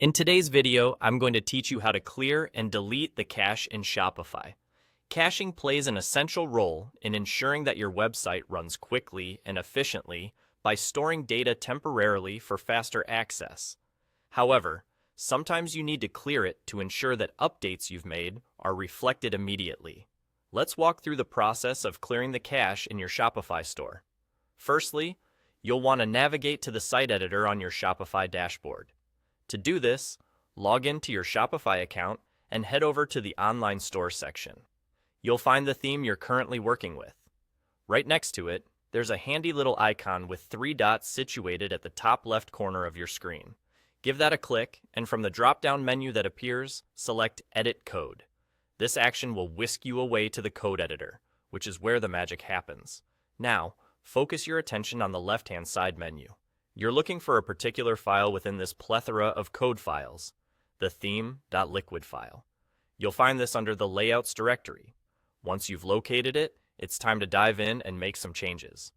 In today's video, I'm going to teach you how to clear and delete the cache in Shopify. Caching plays an essential role in ensuring that your website runs quickly and efficiently by storing data temporarily for faster access. However, sometimes you need to clear it to ensure that updates you've made are reflected immediately. Let's walk through the process of clearing the cache in your Shopify store. Firstly, you'll want to navigate to the site editor on your Shopify dashboard. To do this, log into your Shopify account and head over to the online store section. You'll find the theme you're currently working with. Right next to it, there's a handy little icon with 3 dots situated at the top left corner of your screen. Give that a click, and from the drop-down menu that appears, select Edit Code. This action will whisk you away to the code editor, which is where the magic happens. Now, focus your attention on the left-hand side menu. You're looking for a particular file within this plethora of code files, the theme.liquid file. You'll find this under the Layouts directory. Once you've located it, it's time to dive in and make some changes.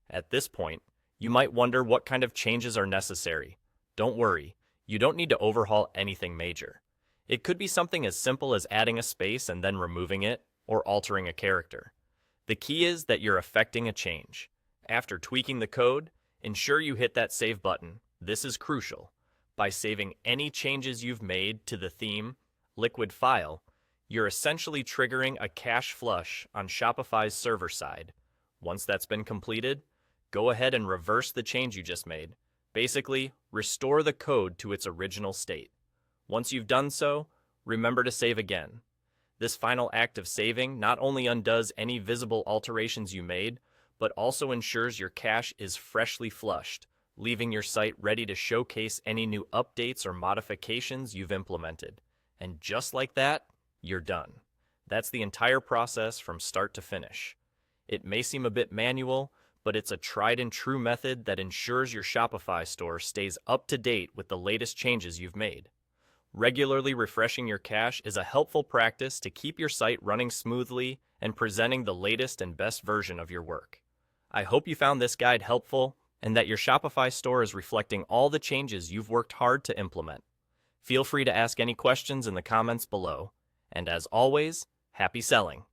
At this point, you might wonder what kind of changes are necessary. Don't worry, you don't need to overhaul anything major. It could be something as simple as adding a space and then removing it, or altering a character. The key is that you're effecting a change. After tweaking the code, ensure you hit that Save button. This is crucial. By saving any changes you've made to the theme liquid file, you're essentially triggering a cache flush on Shopify's server side. Once that's been completed, go ahead and reverse the change you just made. Basically, restore the code to its original state. Once you've done so, remember to save again. This final act of saving not only undoes any visible alterations you made, but also ensures your cache is freshly flushed, leaving your site ready to showcase any new updates or modifications you've implemented. And just like that, you're done. That's the entire process from start to finish. It may seem a bit manual, but it's a tried and true method that ensures your Shopify store stays up to date with the latest changes you've made. Regularly refreshing your cache is a helpful practice to keep your site running smoothly and presenting the latest and best version of your work. I hope you found this guide helpful and that your Shopify store is reflecting all the changes you've worked hard to implement. Feel free to ask any questions in the comments below. And as always, happy selling!